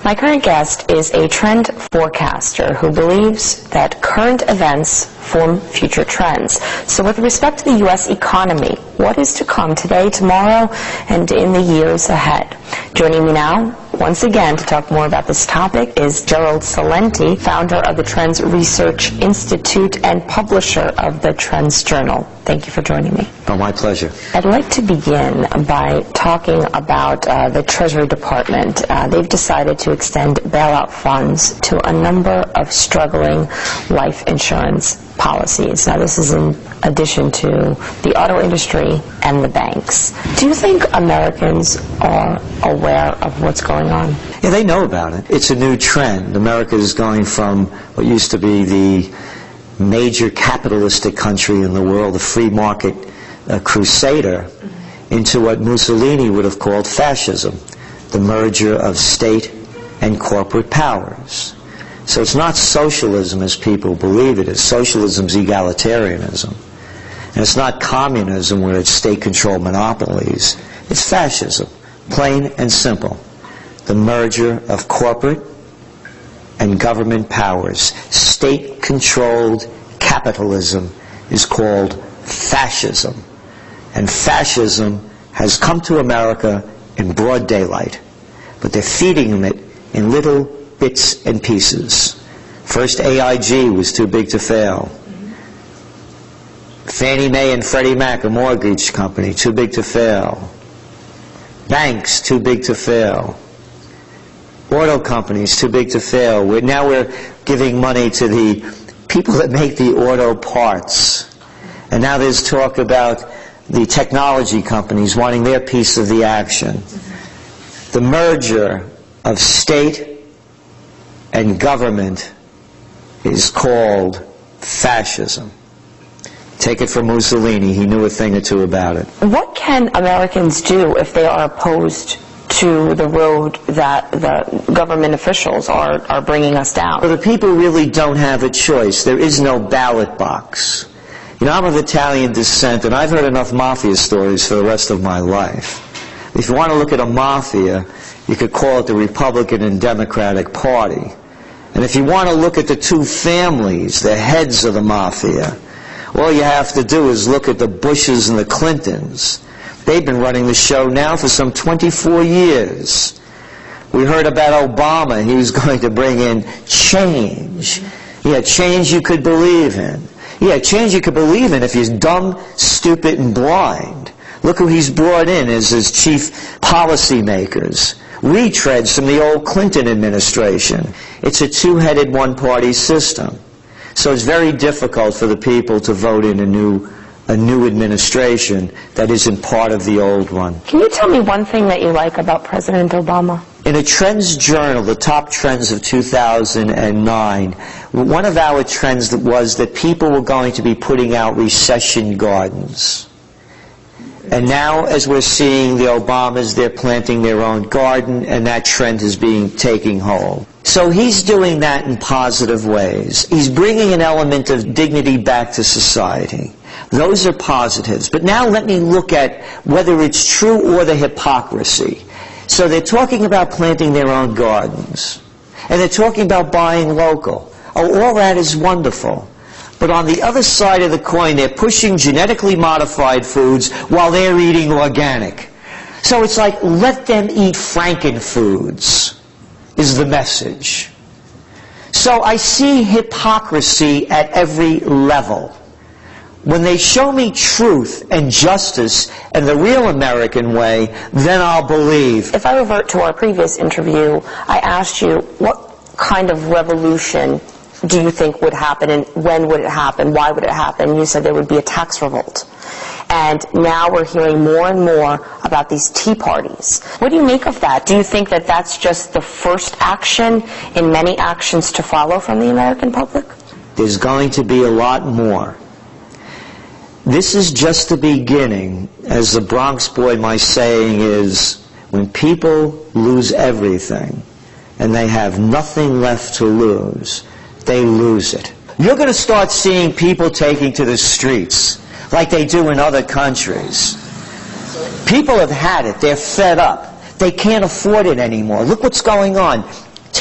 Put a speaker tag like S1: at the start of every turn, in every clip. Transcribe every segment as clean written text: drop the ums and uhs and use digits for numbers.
S1: My current guest is a trend forecaster who believes that current events form future trends. So with respect to the U.S. economy, what is to come today, tomorrow, and in the years ahead? Joining me now, once again, to talk more about this topic is Gerald Celente, founder of the Trends Research Institute and publisher of the Trends Journal. Thank you for joining me.
S2: Oh, my pleasure.
S1: I'd like to begin by talking about the Treasury Department. They've decided to extend bailout funds to a number of struggling life insurance policies. Now, this is in addition to the auto industry and the banks. Do you think Americans are aware of what's going on?
S2: Yeah, they know about it. It's a new trend. America is going from what used to be the major capitalistic country in the world, a free market crusader, into what Mussolini would have called fascism, the merger of state and corporate powers. So it's not socialism as people believe it is. Socialism's egalitarianism. And it's not communism where it's state-controlled monopolies. It's fascism, plain and simple. The merger of corporate and government powers. State-controlled capitalism is called fascism. And fascism has come to America in broad daylight. But they're feeding it in little bits and pieces. First, AIG was too big to fail. Fannie Mae and Freddie Mac, a mortgage company, too big to fail. Banks, too big to fail. Auto companies, too big to fail. Now we're giving money to the people that make the auto parts. And now there's talk about the technology companies wanting their piece of the action. The merger of state and government is called fascism. Take it from Mussolini. He knew a thing or two about it.
S1: What can Americans do if they are opposed to the road that the government officials are bringing us down?
S2: Well, the people really don't have a choice. There is no ballot box. You know, I'm of Italian descent, and I've heard enough mafia stories for the rest of my life. If you want to look at a mafia, you could call it the Republican and Democratic Party. And if you want to look at the two families, the heads of the mafia, all you have to do is look at the Bushes and the Clintons. They've been running the show now for some 24 years. We heard about Obama. He was going to bring in change. Yeah, change you could believe in. Yeah, change you could believe in if you're dumb, stupid, and blind. Look who he's brought in as his chief policymakers. Retreads from the old Clinton administration. It's a two-headed, one-party system. So it's very difficult for the people to vote in a new administration that isn't part of the old one.
S1: Can you tell me one thing that you like about President Obama?
S2: In a Trends Journal, the top trends of 2009, one of our trends was that people were going to be putting out recession gardens. And now, as we're seeing the Obamas, they're planting their own garden, and that trend is taking hold. So he's doing that in positive ways. He's bringing an element of dignity back to society. Those are positives. But now let me look at whether it's true or the hypocrisy. So they're talking about planting their own gardens. And they're talking about buying local. Oh, all that is wonderful. But on the other side of the coin, they're pushing genetically modified foods while they're eating organic. So it's like, let them eat frankenfoods, is the message. So I see hypocrisy at every level. When they show me truth and justice and the real American way, then I'll believe.
S1: If I revert to our previous interview, I asked you, what kind of revolution do you think would happen, and when would it happen, why would it happen? You said there would be a tax revolt. And now we're hearing more and more about these tea parties. What do you make of that? Do you think that that's just the first action in many actions to follow from the American public?
S2: There's going to be a lot more. This is just the beginning. As the Bronx boy, my saying is, when people lose everything and they have nothing left to lose, they lose it. You're going to start seeing people taking to the streets like they do in other countries. People have had it. They're fed up. They can't afford it anymore. Look what's going on.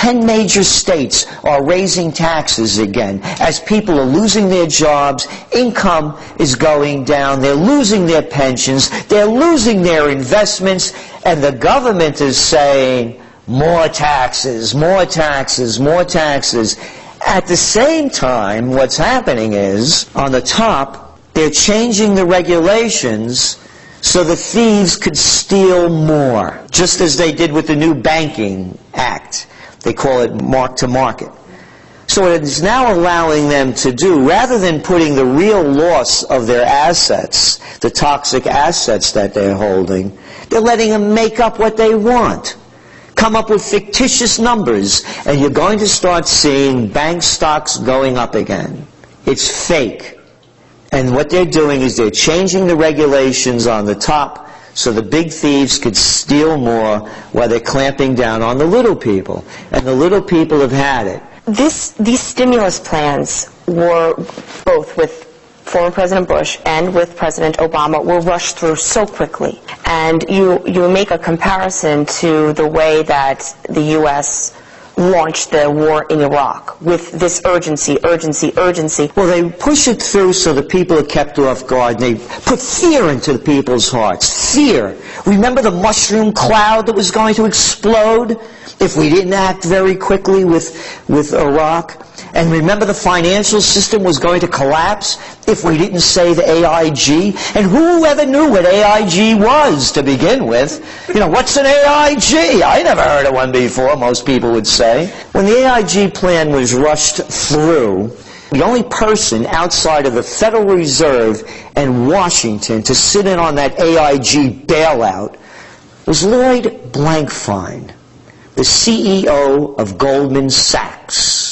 S2: 10 major states are raising taxes again. As people are losing their jobs, income is going down, they're losing their pensions, they're losing their investments, and the government is saying, more taxes, more taxes, more taxes. At the same time, what's happening is, on the top, they're changing the regulations so the thieves could steal more, just as they did with the new Banking Act. They call it mark-to-market. So what it's now allowing them to do, rather than putting the real loss of their assets, the toxic assets that they're holding, they're letting them make up what they want. Come up with fictitious numbers, and you're going to start seeing bank stocks going up again. It's fake. And what they're doing is they're changing the regulations on the top so the big thieves could steal more while they're clamping down on the little people. And the little people have had it.
S1: These stimulus plans were, both with former President Bush and with President Obama, were rushed through so quickly. And you make a comparison to the way that the U.S. launched the war in Iraq with this urgency, urgency, urgency.
S2: Well, they push it through so the people are kept off guard. They put fear into the people's hearts. Fear. Remember the mushroom cloud that was going to explode if we didn't act very quickly with Iraq? And remember the financial system was going to collapse if we didn't save AIG? And who ever knew what AIG was to begin with? You know, what's an AIG? I never heard of one before, most people would say. When the AIG plan was rushed through, the only person outside of the Federal Reserve and Washington to sit in on that AIG bailout was Lloyd Blankfein, the CEO of Goldman Sachs.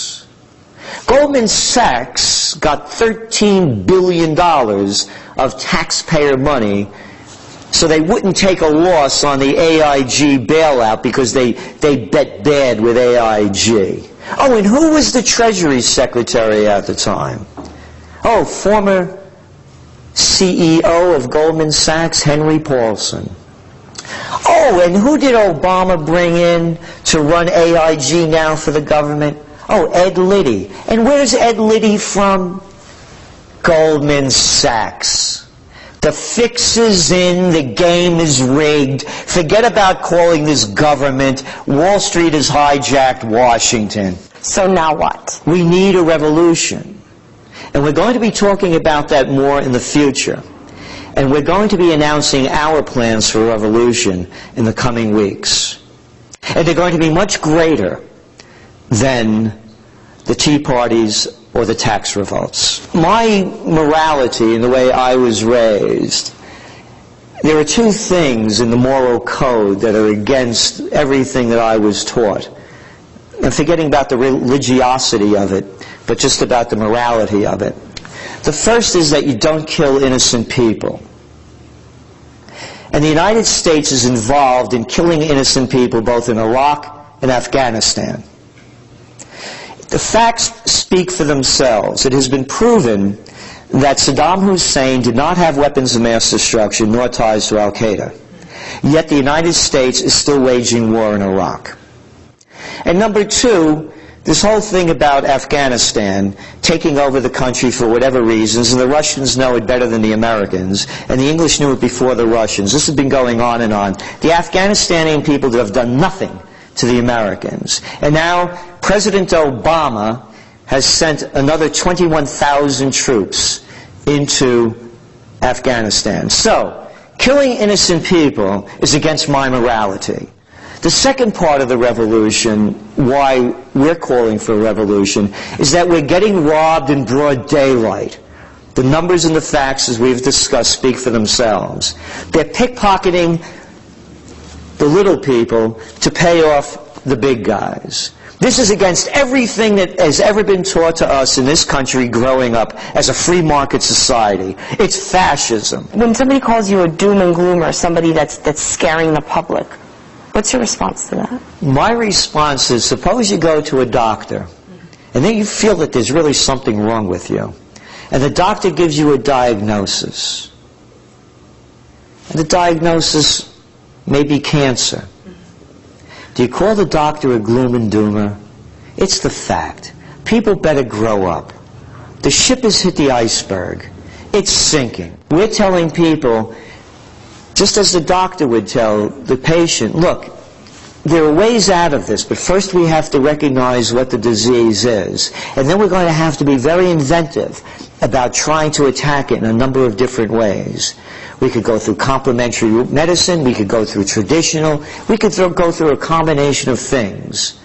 S2: Goldman Sachs got $13 billion of taxpayer money so they wouldn't take a loss on the AIG bailout because they bet bad with AIG. Oh, and who was the Treasury Secretary at the time? Oh, former CEO of Goldman Sachs, Henry Paulson. Oh, and who did Obama bring in to run AIG now for the government? Oh, Ed Liddy. And where's Ed Liddy from? Goldman Sachs. The fix is in, the game is rigged. Forget about calling this government. Wall Street has hijacked Washington.
S1: So now what?
S2: We need a revolution. And we're going to be talking about that more in the future. And we're going to be announcing our plans for revolution in the coming weeks. And they're going to be much greater than the Tea Parties or the tax revolts. My morality and the way I was raised, there are two things in the moral code that are against everything that I was taught. And forgetting about the religiosity of it, but just about the morality of it. The first is that you don't kill innocent people. And the United States is involved in killing innocent people both in Iraq and Afghanistan. The facts speak for themselves. It has been proven that Saddam Hussein did not have weapons of mass destruction nor ties to Al-Qaeda. Yet the United States is still waging war in Iraq. And number two, this whole thing about Afghanistan taking over the country for whatever reasons, and the Russians know it better than the Americans, and the English knew it before the Russians. This has been going on and on. The Afghanistani people have done nothing to the Americans. And now President Obama has sent another 21,000 troops into Afghanistan. So, killing innocent people is against my morality. The second part of the revolution, why we're calling for a revolution, is that we're getting robbed in broad daylight. The numbers and the facts, as we've discussed, speak for themselves. They're pickpocketing the little people to pay off the big guys. This is against everything that has ever been taught to us in this country growing up as a free market society. It's fascism.
S1: When somebody calls you a doom and gloomer, somebody that's scaring the public, what's your response to that?
S2: My response is, suppose you go to a doctor, and then you feel that there's really something wrong with you. And the doctor gives you a diagnosis. And the diagnosis may be cancer. Do you call the doctor a gloom and doomer? It's the fact. People better grow up. The ship has hit the iceberg. It's sinking. We're telling people, just as the doctor would tell the patient, look, there are ways out of this, but first we have to recognize what the disease is. And then we're going to have to be very inventive about trying to attack it in a number of different ways. We could go through complementary medicine, we could go through traditional, we could go through a combination of things.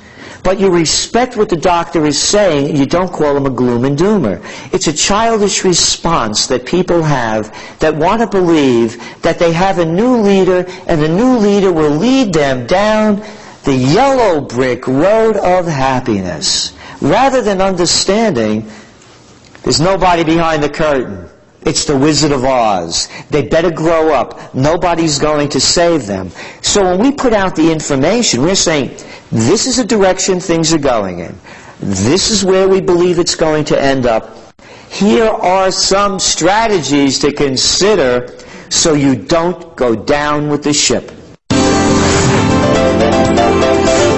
S2: But you respect what the doctor is saying, and you don't call him a gloom and doomer. It's a childish response that people have that want to believe that they have a new leader, and the new leader will lead them down the yellow brick road of happiness, rather than understanding there's nobody behind the curtain. It's the Wizard of Oz. They better grow up. Nobody's going to save them. So when we put out the information, we're saying, this is the direction things are going in. This is where we believe it's going to end up. Here are some strategies to consider so you don't go down with the ship.